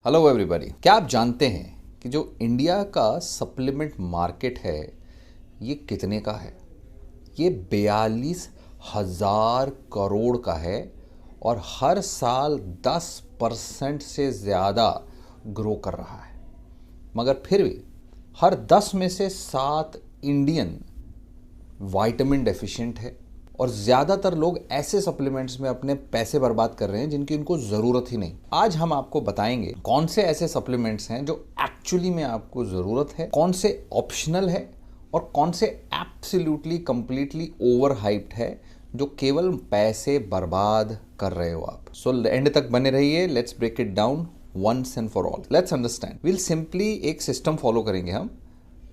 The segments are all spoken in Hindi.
हेलो एवरीबॉडी, क्या आप जानते हैं कि जो इंडिया का सप्लीमेंट मार्केट है ये कितने का है? ये 42,000 करोड़ का है और हर साल 10% से ज़्यादा ग्रो कर रहा है। मगर फिर भी हर 10 में से 7 इंडियन विटामिन डेफिशिएंट है और ज़्यादातर लोग ऐसे सप्लीमेंट्स में अपने पैसे बर्बाद कर रहे हैं जिनकी उनको ज़रूरत ही नहीं। आज हम आपको बताएंगे कौन से ऐसे सप्लीमेंट्स हैं जो एक्चुअली में आपको ज़रूरत है, कौन से ऑप्शनल है और कौन से एब्सोल्युटली कंप्लीटली ओवर हाइप्ड है जो केवल पैसे बर्बाद कर रहे हो आप। सो एंड तक बने रहिए। Let's break it down once and for all. Let's understand. Will simply एक सिस्टम फॉलो करेंगे हम।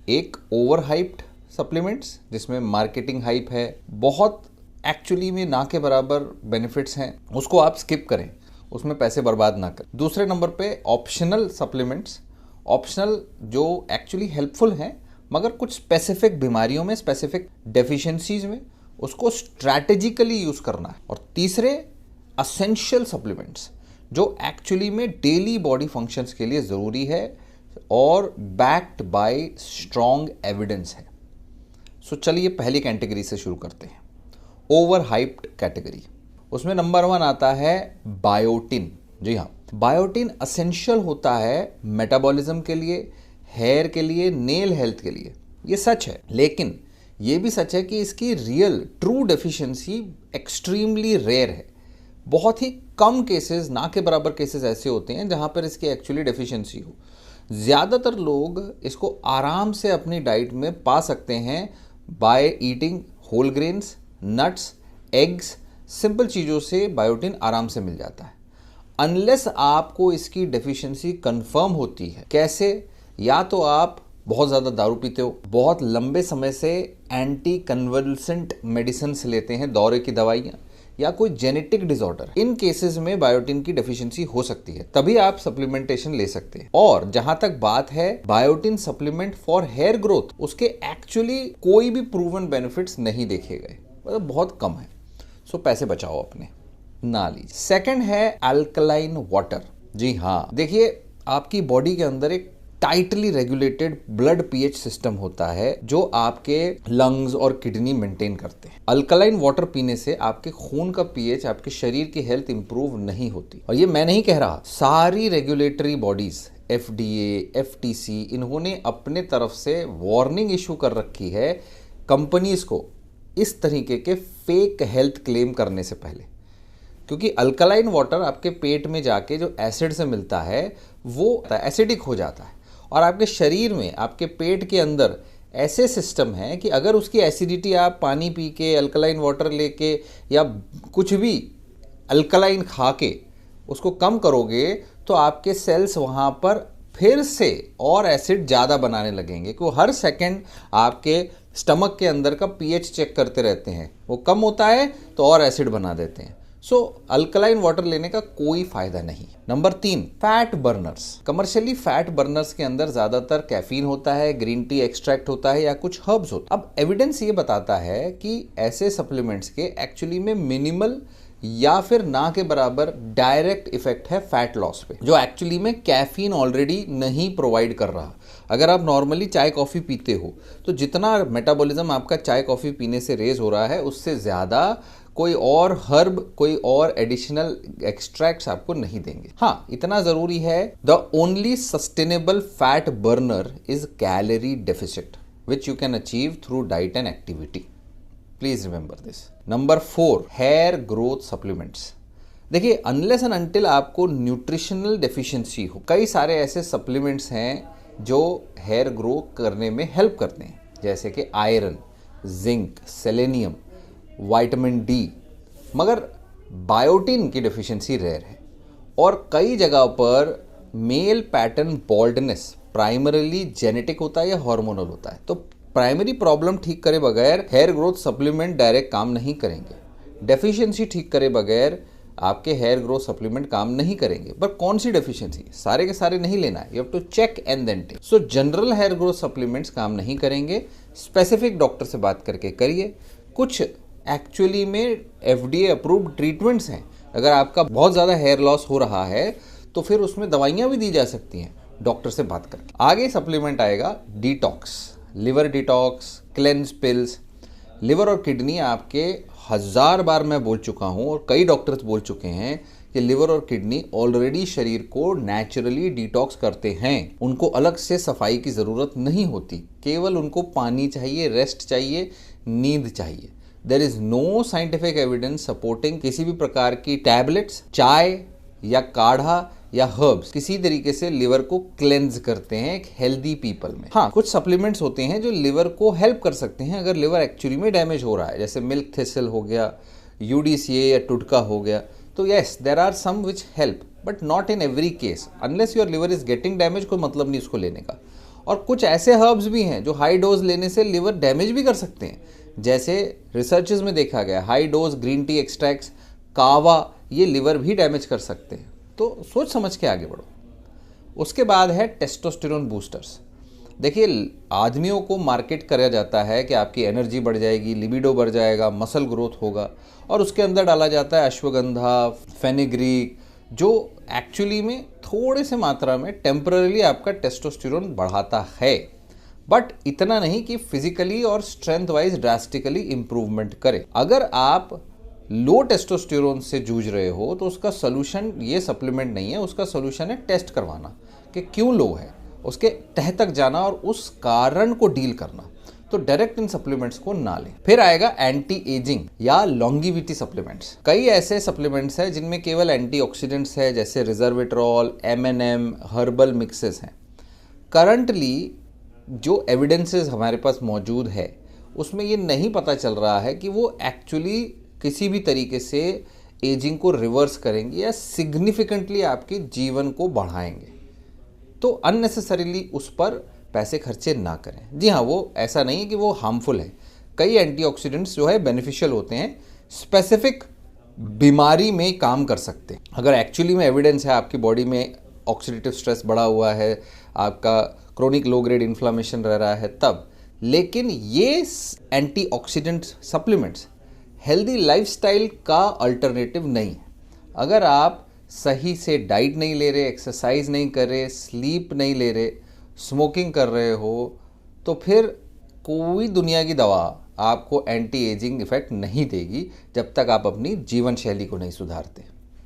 एक ओवर हाइप्ड सप्लीमेंट्स जिसमें मार्केटिंग हाइप है, बहुत एक्चुअली में ना के बराबर बेनिफिट्स हैं, उसको आप स्किप करें, उसमें पैसे बर्बाद ना करें। दूसरे नंबर पे ऑप्शनल सप्लीमेंट्स, ऑप्शनल जो एक्चुअली हेल्पफुल हैं मगर कुछ स्पेसिफिक बीमारियों में, स्पेसिफिक डेफिशिएंसीज में उसको स्ट्रैटेजिकली यूज़ करना है। और तीसरे असेंशियल सप्लीमेंट्स जो एक्चुअली में डेली बॉडी फंक्शंस के लिए ज़रूरी है और बैक्ड बाय स्ट्रॉन्ग एविडेंस है। सो चलिए पहली कैटेगरी से शुरू करते हैं, ओवर हाइप्ड कैटेगरी। उसमें नंबर 1 आता है बायोटिन। जी हाँ, बायोटिन असेंशियल होता है मेटाबॉलिज्म के लिए, हेयर के लिए, नेल हेल्थ के लिए। ये सच है, लेकिन ये भी सच है कि इसकी real true deficiency extremely rare है। बहुत ही कम केसेस, ना के बराबर केसेस ऐसे होते हैं जहाँ पर इसकी एक्चुअली डेफिशिएंसी हो। ज़्यादातर लोग इसको आराम से अपनी डाइट में पा सकते हैं by eating whole grains, nuts, eggs. Simple चीज़ों से बायोटिन आराम से मिल जाता है, अनलेस आपको इसकी डेफिशिएंसी कंफर्म होती है। कैसे? या तो आप बहुत ज़्यादा दारू पीते हो, बहुत लंबे समय से एंटी कन्वल्सेंट मेडिसिन लेते हैं, दौरे की दवाइयाँ, या कोई जेनेटिक डिसऑर्डर। इन केसेस में बायोटिन की डेफिशिएंसी हो सकती है, तभी आप सप्लीमेंटेशन ले सकते हैं। और जहां तक बात है biotin supplement for hair growth, उसके एक्चुअली कोई भी प्रूवन बेनिफिट्स नहीं देखे गए, मतलब बहुत कम है। सो पैसे बचाओ अपने, ना लीजिए। सेकंड है अल्कलाइन वाटर। जी हाँ, देखिए आपकी बॉडी के अंदर एक tightly regulated blood pH system होता है जो आपके लंग्स और किडनी मेंटेन करते हैं। अल्कलाइन वाटर पीने से आपके खून का पीएच, आपके शरीर की हेल्थ इंप्रूव नहीं होती। और ये मैं नहीं कह रहा, सारी रेगुलेटरी बॉडीज, एफडीए, एफटीसी, इन्होंने अपने तरफ से वार्निंग इशू कर रखी है कंपनीज को इस तरीके के फेक हेल्थ क्लेम करने से पहले। क्योंकि अल्कलाइन वाटर आपके पेट में जाके जो एसिड से मिलता है वो एसिडिक हो जाता है और आपके शरीर में, आपके पेट के अंदर ऐसे सिस्टम है कि अगर उसकी एसिडिटी आप पानी पी के, अल्कलाइन वाटर लेके या कुछ भी अल्कलाइन खा के उसको कम करोगे तो आपके सेल्स वहाँ पर फिर से और एसिड ज़्यादा बनाने लगेंगे। कि वो हर सेकंड आपके स्टमक के अंदर का पीएच चेक करते रहते हैं, वो कम होता है तो और एसिड बना देते हैं। सो अल्कलाइन वाटर लेने का कोई फायदा नहीं। Number 3, fat Berners. Commercially fat Berners के अंदर ज्यादातर कैफीन होता है, ग्रीन टी एक्सट्रैक्ट होता है या कुछ हर्ब्स होता है। अब एविडेंस ये बताता है कि ऐसे सप्लीमेंट्स के एक्चुअली में मिनिमल या फिर ना के बराबर डायरेक्ट इफेक्ट है फैट लॉस पे, जो एक्चुअली में कैफीन ऑलरेडी नहीं प्रोवाइड कर रहा। अगर आप नॉर्मली चाय कॉफ़ी पीते हो तो जितना मेटाबॉलिज्म आपका चाय कॉफ़ी पीने से रेज हो रहा है उससे ज़्यादा कोई और हर्ब, कोई और एडिशनल एक्सट्रैक्ट्स आपको नहीं देंगे। हाँ, इतना ज़रूरी है, the only sustainable fat burner is calorie deficit which you can achieve through diet and activity. Please remember this. Number 4, hair growth supplements. देखिए, अनलेस एंड अनटिल आपको न्यूट्रिशनल डेफिशिएंसी हो, कई सारे ऐसे सप्लीमेंट्स हैं जो हेयर ग्रो करने में हेल्प करते हैं, जैसे कि iron, zinc, selenium, vitamin D. मगर बायोटिन की डेफिशिएंसी रेयर है और कई जगह पर male pattern baldness primarily genetic होता है या हार्मोनल होता है। तो प्राइमरी प्रॉब्लम ठीक करे बगैर हेयर ग्रोथ सप्लीमेंट डायरेक्ट काम नहीं करेंगे। डेफिशिएंसी ठीक करे बगैर आपके हेयर ग्रोथ सप्लीमेंट काम नहीं करेंगे। पर कौन सी डेफिशिएंसी? सारे के सारे नहीं लेना है, you have to check and then take. So general hair growth supplements काम नहीं करेंगे, स्पेसिफिक डॉक्टर से बात करके करिए। कुछ एक्चुअली में एफडीए अप्रूव्ड ट्रीटमेंट्स हैं। अगर आपका बहुत ज़्यादा हेयर लॉस हो रहा है तो फिर उसमें दवाइयाँ भी दी जा सकती हैं डॉक्टर से बात करके। आगे सप्लीमेंट आएगा detox, liver detox, cleanse pills. Liver और किडनी आपके 1000 बार मैं बोल चुका हूँ और कई डॉक्टर्स बोल चुके हैं कि लिवर और किडनी ऑलरेडी शरीर को नेचुरली डिटॉक्स करते हैं। उनको अलग से सफाई की ज़रूरत नहीं होती, केवल उनको पानी चाहिए, रेस्ट चाहिए, नींद चाहिए। There is no scientific evidence supporting किसी भी प्रकार की टैबलेट्स, चाय या काढ़ा या हर्ब्स किसी तरीके से लिवर को क्लेंज करते हैं एक हेल्दी पीपल में। हाँ, कुछ सप्लीमेंट्स होते हैं जो लिवर को हेल्प कर सकते हैं अगर लिवर एक्चुअली में डैमेज हो रहा है, जैसे मिल्क थिसल हो गया, UDCA या टुडका हो गया। तो yes, there are some which help but not in every case. Unless your liver is getting damage, कोई मतलब नहीं उसको लेने का। और कुछ ऐसे हर्ब्स भी हैं जो हाई डोज लेने से लिवर डैमेज भी कर सकते हैं, जैसे रिसर्चेस में देखा गया high dose green tea extracts, कावा, ये लिवर भी डैमेज कर सकते हैं। तो सोच समझ के आगे बढ़ो। उसके बाद है टेस्टोस्टेरोन बूस्टर्स। देखिए, आदमियों को मार्केट करा जाता है कि आपकी एनर्जी बढ़ जाएगी, लिबिडो बढ़ जाएगा, मसल ग्रोथ होगा, और उसके अंदर डाला जाता है अश्वगंधा, फेनिग्रीक, जो एक्चुअली में थोड़े से मात्रा में टेम्पररीली आपका टेस्टोस्टेरोन बढ़ाता है, बट इतना नहीं कि फिजिकली और स्ट्रेंथ वाइज ड्रास्टिकली इंप्रूवमेंट करे। अगर आप लो टेस्टोस्टेरोन से जूझ रहे हो तो उसका सोल्यूशन ये सप्लीमेंट नहीं है, उसका सोल्यूशन है टेस्ट करवाना कि क्यों लो है, उसके तह तक जाना और उस कारण को डील करना। तो डायरेक्ट इन सप्लीमेंट्स को ना लें। फिर आएगा एंटी एजिंग या लॉन्गिविटी सप्लीमेंट्स। कई ऐसे सप्लीमेंट्स हैं जिनमें केवल एंटीऑक्सीडेंट्स है, जैसे रिजर्वेट्रॉल, MNM, हर्बल मिक्सेस हैं। करंटली जो एविडेंसेस हमारे पास मौजूद है उसमें ये नहीं पता चल रहा है कि वो एक्चुअली किसी भी तरीके से एजिंग को रिवर्स करेंगे या सिग्निफिकेंटली आपके जीवन को बढ़ाएंगे। तो अननेसेसरीली उस पर पैसे खर्चे ना करें। जी हाँ, वो ऐसा नहीं है कि वो हार्मफुल है। कई एंटीऑक्सीडेंट्स जो है बेनिफिशियल होते हैं, स्पेसिफिक बीमारी में काम कर सकते हैं। अगर एक्चुअली में एविडेंस है आपकी बॉडी में ऑक्सीडेटिव स्ट्रेस बढ़ा हुआ है, आपका क्रोनिक लो ग्रेड इन्फ्लामेशन रह रहा है, तब। लेकिन ये एंटीऑक्सीडेंट सप्लीमेंट्स हेल्दी लाइफस्टाइल का अल्टरनेटिव नहीं है। अगर आप सही से डाइट नहीं ले रहे, एक्सरसाइज नहीं कर रहे, स्लीप नहीं ले रहे, स्मोकिंग कर रहे हो, तो फिर कोई दुनिया की दवा आपको एंटी एजिंग इफेक्ट नहीं देगी जब तक आप अपनी जीवन शैली को नहीं सुधारते।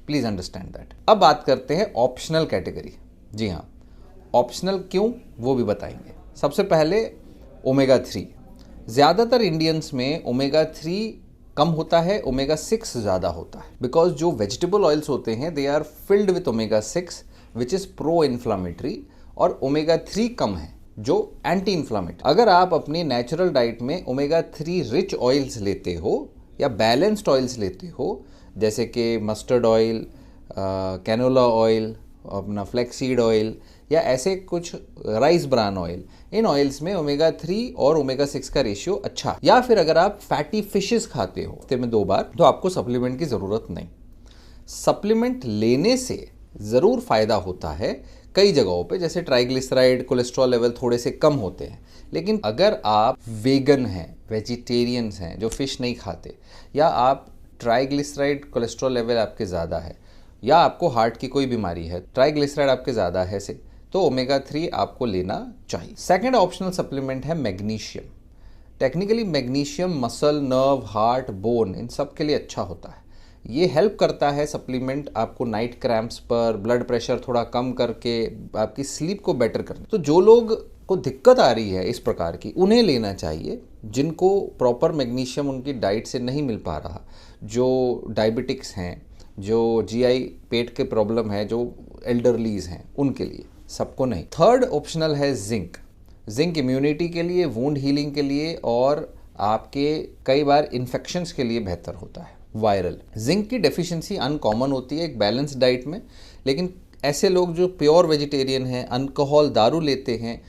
Please understand that. अब बात करते हैं ऑप्शनल कैटेगरी। जी हाँ, ऑप्शनल क्यों वो भी बताएंगे। सबसे पहले ओमेगा 3। ज़्यादातर इंडियंस में ओमेगा 3 कम होता है, ओमेगा 6 ज़्यादा होता है, बिकॉज जो वेजिटेबल ऑयल्स होते हैं they are filled with omega 6 which is pro inflammatory, और ओमेगा 3 कम है जो एंटी इन्फ्लामेटरी। अगर आप अपनी नेचुरल डाइट में ओमेगा 3 रिच ऑयल्स लेते हो या बैलेंस्ड ऑयल्स लेते हो, जैसे कि मस्टर्ड ऑयल, कैनोला ऑयल, अपना फ्लैक्सीड ऑयल, या ऐसे कुछ राइस ब्रान ऑयल, इन ऑयल्स में ओमेगा 3 और ओमेगा 6 का रेशियो अच्छा है। या फिर अगर आप फैटी फिशेस खाते हो हफ्ते में 2 बार, तो आपको सप्लीमेंट की ज़रूरत नहीं। सप्लीमेंट लेने से ज़रूर फ़ायदा होता है कई जगहों पे, जैसे ट्राइग्लिसराइड, कोलेस्ट्रॉल लेवल थोड़े से कम होते हैं। लेकिन अगर आप वेगन हैं, वेजिटेरियंस हैं, जो फिश नहीं खाते, या आप ट्राइग्लिसराइड कोलेस्ट्रॉल लेवल आपके ज़्यादा है, या आपको हार्ट की कोई बीमारी है, ट्राइग्लिसराइड आपके ज़्यादा है से, तो ओमेगा 3 आपको लेना चाहिए। सेकेंड ऑप्शनल सप्लीमेंट है magnesium. Technically magnesium muscle, nerve, heart, bone, इन सब के लिए अच्छा होता है। ये हेल्प करता है सप्लीमेंट आपको नाइट क्रैम्प्स पर, ब्लड प्रेशर थोड़ा कम करके, आपकी स्लीप को बेटर करने। तो जो लोग को दिक्कत आ रही है इस प्रकार की, उन्हें लेना चाहिए। जिनको प्रॉपर मैग्नीशियम उनकी डाइट से नहीं मिल पा रहा, जो डायबिटिक्स हैं, जो GI पेट के प्रॉब्लम है, जो एल्डरलीज हैं, उनके लिए, सबको नहीं। थर्ड ऑप्शनल है जिंक। जिंक इम्यूनिटी के लिए, वुंड हीलिंग के लिए, और आपके कई बार इन्फेक्शंस के लिए बेहतर होता है, वायरल। जिंक की डेफिशिएंसी अनकॉमन होती है एक बैलेंस डाइट में, लेकिन ऐसे लोग जो प्योर वेजिटेरियन हैं, अल्कोहल, दारू लेते हैं,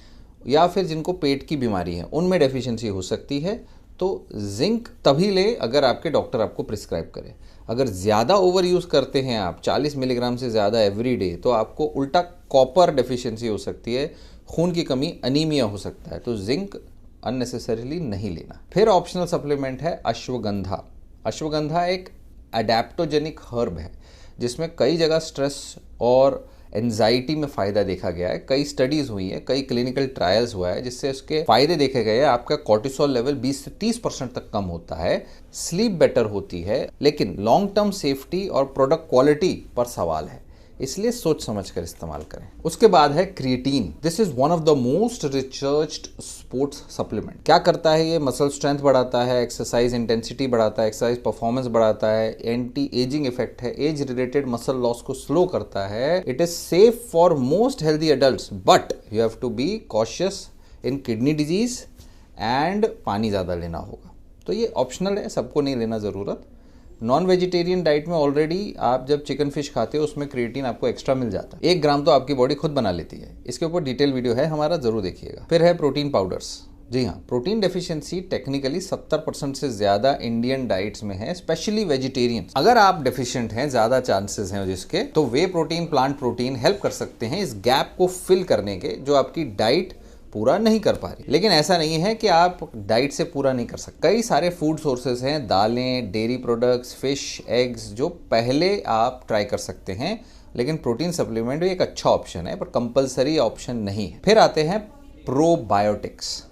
या फिर जिनको पेट की बीमारी है, उनमें डेफिशिएंसी हो सकती है। तो जिंक तभी ले अगर आपके डॉक्टर आपको प्रिस्क्राइब करे। अगर ज़्यादा ओवर यूज़ करते हैं आप 40 मिलीग्राम से ज़्यादा एवरी डे, तो आपको उल्टा कॉपर डेफिशिएंसी हो सकती है, खून की कमी, अनीमिया हो सकता है। तो जिंक अननेसेसरीली नहीं लेना। फिर ऑप्शनल सप्लीमेंट है अश्वगंधा। अश्वगंधा एक एडेप्टोजेनिक हर्ब है जिसमें कई जगह स्ट्रेस और एंजाइटी में फ़ायदा देखा गया है, कई स्टडीज़ हुई है, कई क्लिनिकल ट्रायल्स हुआ है जिससे उसके फ़ायदे देखे गए हैं। आपका कॉर्टिसोल लेवल 20 से 30% तक कम होता है, स्लीप बेटर होती है, लेकिन लॉन्ग टर्म सेफ्टी और प्रोडक्ट क्वालिटी पर सवाल है, इसलिए सोच समझ कर इस्तेमाल करें। उसके बाद है creatine. This is one of the most researched sports supplement. क्या करता है ये? मसल स्ट्रेंथ बढ़ाता है, एक्सरसाइज इंटेंसिटी बढ़ाता है, एक्सरसाइज परफॉर्मेंस बढ़ाता है, एंटी एजिंग इफेक्ट है, एज रिलेटेड मसल लॉस को स्लो करता है। It is safe for most healthy adults, but you have to be cautious in kidney disease and पानी ज़्यादा लेना होगा। तो ये ऑप्शनल है, सबको नहीं लेना ज़रूरत। नॉन वेजिटेरियन डाइट में ऑलरेडी आप जब चिकन फिश खाते हो उसमें क्रिएटिन आपको एक्स्ट्रा मिल जाता है। 1 ग्राम तो आपकी बॉडी खुद बना लेती है। इसके ऊपर डिटेल वीडियो है हमारा, जरूर देखिएगा। फिर है प्रोटीन पाउडर्स। जी हाँ, प्रोटीन डेफिशिएंसी टेक्निकली 70% से ज़्यादा इंडियन डाइट्स में है, स्पेशली वेजिटेरियन। अगर आप डेफिशिएंट हैं, ज़्यादा चांसेस हैं जिसके, तो वे प्रोटीन, प्लांट प्रोटीन हेल्प कर सकते हैं इस गैप को फिल करने के जो आपकी डाइट पूरा नहीं कर पा रही। लेकिन ऐसा नहीं है कि आप डाइट से पूरा नहीं कर सकते। कई सारे फूड सोर्सेज हैं, दालें, डेयरी प्रोडक्ट्स, फिश, एग्स, जो पहले आप ट्राई कर सकते हैं। लेकिन प्रोटीन सप्लीमेंट भी एक अच्छा ऑप्शन है, पर कंपलसरी ऑप्शन नहीं है। फिर आते हैं प्रोबायोटिक्स,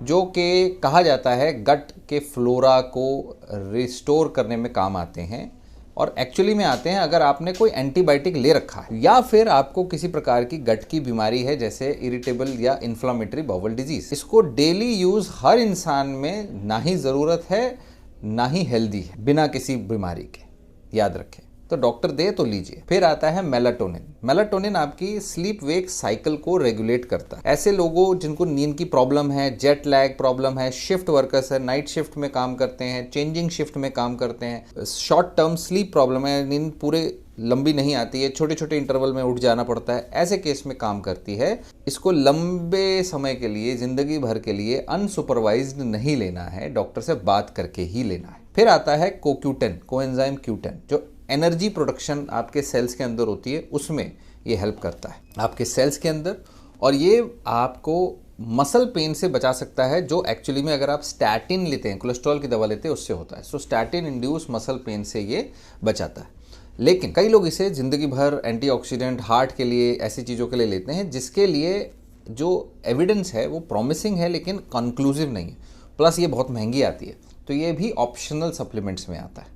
जो कि कहा जाता है गट के फ्लोरा को रिस्टोर करने में काम आते हैं, और एक्चुअली में आते हैं अगर आपने कोई एंटीबायोटिक ले रखा है या फिर आपको किसी प्रकार की गट की बीमारी है, जैसे इरिटेबल या इन्फ्लामेटरी बाउल डिजीज। इसको डेली यूज हर इंसान में ना ही ज़रूरत है ना ही हेल्दी है, बिना किसी बीमारी के, याद रखें। तो डॉक्टर दे तो लीजिए। फिर आता है मेलाटोनिन। मेलाटोनिन आपकी स्लीप वेक साइकिल को रेगुलेट करता है। ऐसे लोगों जिनको नींद की प्रॉब्लम है, जेट लैग प्रॉब्लम है, शिफ्ट वर्कर्स है, नाइट शिफ्ट में काम करते हैं, चेंजिंग शिफ्ट में काम करते हैं, शॉर्ट टर्म स्लीप प्रॉब्लम है, नींद पूरे लंबी नहीं आती है, छोटे छोटे इंटरवल में उठ जाना पड़ता है, ऐसे केस में काम करती है। इसको लंबे समय के लिए, जिंदगी भर के लिए अनसुपरवाइज्ड नहीं लेना है, डॉक्टर से बात करके ही लेना है। फिर आता है कोक्यूटेन, कोएंजाइम Q10, जो एनर्जी प्रोडक्शन आपके सेल्स के अंदर होती है, उसमें ये हेल्प करता है आपके सेल्स के अंदर, और ये आपको मसल पेन से बचा सकता है, जो एक्चुअली में अगर आप स्टैटिन लेते हैं, कोलेस्ट्रॉल की दवा लेते हैं, उससे होता है। सो स्टैटिन इंड्यूस मसल पेन से ये बचाता है। लेकिन कई लोग इसे ज़िंदगी भर एंटीऑक्सीडेंट, हार्ट के लिए, ऐसी चीज़ों के लिए लेते हैं जिसके लिए जो एविडेंस है वो प्रॉमिसिंग है लेकिन कंक्लूसिव नहीं है, प्लस ये बहुत महंगी आती है। तो ये भी ऑप्शनल सप्लीमेंट्स में आता है।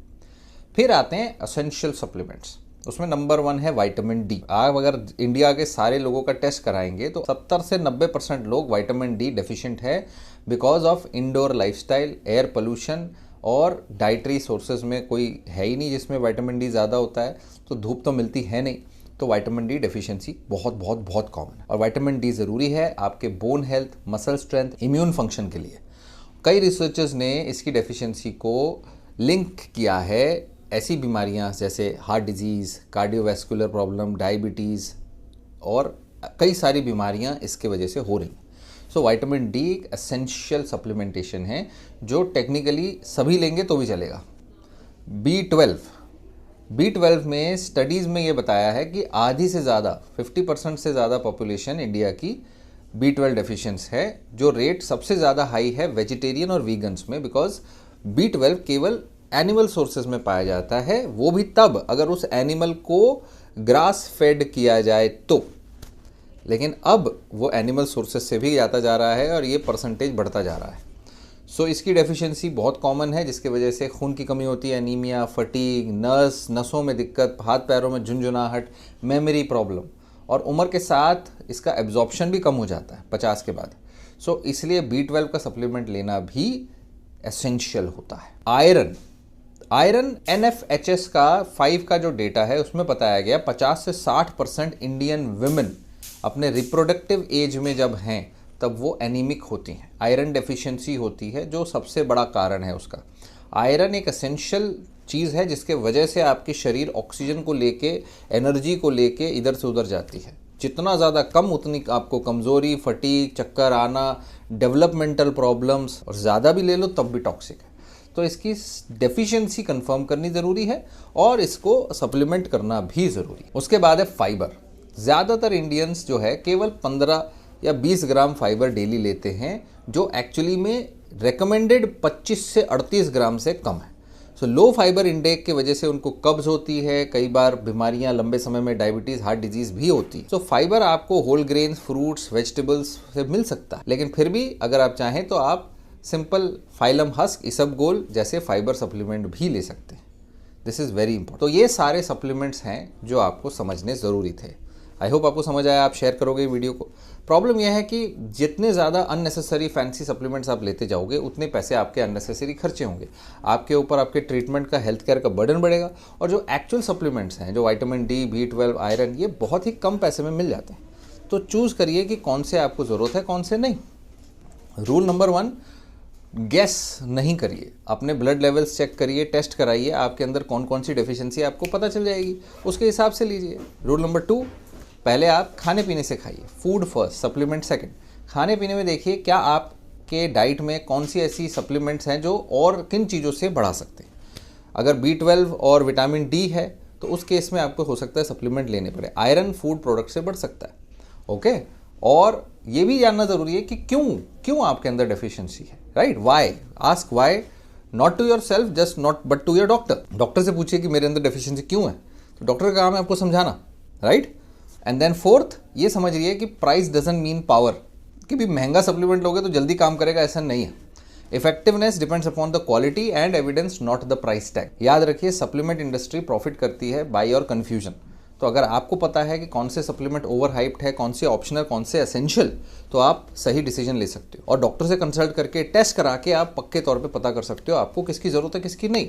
फिर आते हैं एसेंशियल सप्लीमेंट्स। उसमें नंबर 1 है विटामिन डी। आप अगर इंडिया के सारे लोगों का टेस्ट कराएंगे तो 70 से 90% लोग विटामिन डी डेफिशिएंट है, because of indoor lifestyle, air pollution, और डाइटरी सोर्सेज में कोई है ही नहीं जिसमें विटामिन डी ज़्यादा होता है, तो धूप तो मिलती है नहीं, तो विटामिन डी डेफिशिएंसी बहुत बहुत बहुत कॉमन है। और विटामिन डी ज़रूरी है आपके bone health, muscle strength, immune function के लिए। कई रिसर्चर्स ने इसकी डेफिशिएंसी को लिंक किया है ऐसी बीमारियां जैसे heart disease, cardiovascular problem, diabetes, और कई सारी बीमारियां इसके वजह से हो रही हैं। सो विटामिन डी एक एसेंशियल सप्लीमेंटेशन है जो टेक्निकली सभी लेंगे तो भी चलेगा। B12 में स्टडीज़ में ये बताया है कि आधी से ज़्यादा, 50% से ज़्यादा पॉपुलेशन इंडिया की B12 डेफिशिएंस है, जो रेट सबसे ज़्यादा हाई है वेजिटेरियन और वीगन्स में, बिकॉज B12 केवल एनिमल सोर्सेज में पाया जाता है, वो भी तब अगर उस एनिमल को ग्रास फेड किया जाए तो। लेकिन अब वो एनिमल सोर्सेज से भी आता जा रहा है और ये परसेंटेज बढ़ता जा रहा है। सो इसकी डेफिशिएंसी बहुत कॉमन है, जिसकी वजह से खून की कमी होती है, एनीमिया, फटीग, नसों में दिक्कत, हाथ पैरों में झुंझुनाहट, मेमोरी प्रॉब्लम, और उम्र के साथ इसका एब्जॉर्प्शन भी कम हो जाता है 50 के बाद। सो इसलिए B12 का सप्लीमेंट लेना भी एसेंशियल होता है। आयरन NFHS का 5 का जो डेटा है उसमें बताया गया 50 से 60% इंडियन विमेन अपने रिप्रोडक्टिव एज में जब हैं तब वो एनीमिक होती हैं, आयरन डेफिशिएंसी होती है, जो सबसे बड़ा कारण है उसका। आयरन एक एसेंशियल चीज़ है जिसके वजह से आपके शरीर ऑक्सीजन को लेके, एनर्जी को लेके इधर से उधर जाती है। जितना ज़्यादा कम उतनी आपको कमज़ोरी, फटीग, चक्कर आना, डेवलपमेंटल प्रॉब्लम्स, और ज़्यादा भी ले लो तब भी टॉक्सिक है। तो इसकी डेफिशिएंसी कंफर्म करनी ज़रूरी है और इसको सप्लीमेंट करना भी ज़रूरी है। उसके बाद है फाइबर। ज़्यादातर इंडियंस जो है केवल 15 या 20 ग्राम फाइबर डेली लेते हैं, जो एक्चुअली में रेकमेंडेड 25 से 38 ग्राम से कम है। सो लो फाइबर इंटेक की वजह से उनको कब्ज होती है, कई बार बीमारियां, लंबे समय में डायबिटीज, हार्ट डिजीज भी होती है। सो फाइबर आपको होल ग्रेन, फ्रूट्स, वेजिटेबल्स से मिल सकता है, लेकिन फिर भी अगर आप चाहें तो आप सिंपल फाइलम हस्क, इसबगोल जैसे फाइबर सप्लीमेंट भी ले सकते हैं। This is very important. तो ये सारे सप्लीमेंट्स हैं जो आपको समझने ज़रूरी थे। आई होप आपको समझ आया, आप शेयर करोगे वीडियो को। प्रॉब्लम यह है कि जितने ज़्यादा अननेसेसरी फैंसी सप्लीमेंट्स आप लेते जाओगे उतने पैसे आपके अननेसेसरी खर्चे होंगे, आपके ऊपर आपके ट्रीटमेंट का, हेल्थ केयर का बर्डन बढ़ेगा। और जो एक्चुअल सप्लीमेंट्स हैं, जो विटामिन डी, B12, आयरन, ये बहुत ही कम पैसे में मिल जाते हैं। तो चूज़ करिए कि कौन से आपको ज़रूरत है, कौन से नहीं। रूल नंबर 1, गैस नहीं करिए, अपने ब्लड लेवल्स चेक करिए, टेस्ट कराइए, आपके अंदर कौन कौन सी डेफिशिएंसी आपको पता चल जाएगी, उसके हिसाब से लीजिए। रूल नंबर 2, पहले आप खाने पीने से खाइए, फूड फर्स्ट, सप्लीमेंट सेकंड। खाने पीने में देखिए क्या आपके डाइट में कौन सी ऐसी सप्लीमेंट्स हैं जो और किन चीज़ों से बढ़ा सकते हैं। अगर B12 और विटामिन डी है तो उस केस में आपको हो सकता है सप्लीमेंट लेने पड़े। आयरन फूड प्रोडक्ट से बढ़ सकता है, ओके। और ये भी जानना ज़रूरी है कि क्यों आपके अंदर डेफिशिएंसी है, right. Why, ask why, not to yourself just, not but to your doctor. Doctor से पूछिए कि मेरे अंदर डेफिशिएंसी क्यों है, तो डॉक्टर का काम है आपको समझाना, राइट। एंड देन फोर्थ, ये समझिए कि प्राइस डजंट मीन पावर, कि भी महंगा सप्लीमेंट लोगे तो जल्दी काम करेगा, ऐसा नहीं है। Effectiveness depends upon the quality and evidence, not the price tag. याद रखिए, सप्लीमेंट इंडस्ट्री प्रॉफिट करती है बाय योर कन्फ्यूजन। तो अगर आपको पता है कि कौन से सप्लीमेंट ओवर हाइप्ड है, कौन से ऑप्शनल, कौन से एसेंशियल, तो आप सही डिसीजन ले सकते हो। और डॉक्टर से कंसल्ट करके, टेस्ट करा के आप पक्के तौर पे पता कर सकते हो आपको किसकी ज़रूरत है, किसकी नहीं।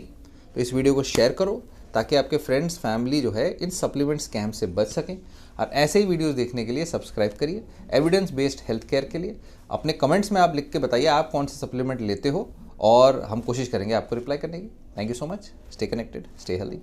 तो इस वीडियो को शेयर करो ताकि आपके फ्रेंड्स, फैमिली जो है इन सप्लीमेंट स्कैम से बच सकें। और ऐसे ही वीडियोस देखने के लिए सब्सक्राइब करिए एविडेंस बेस्ड हेल्थ केयर के लिए। अपने कमेंट्स में आप लिख के बताइए आप कौन से सप्लीमेंट लेते हो और हम कोशिश करेंगे आपको रिप्लाई करने की। Thank you so much. Stay connected, stay healthy.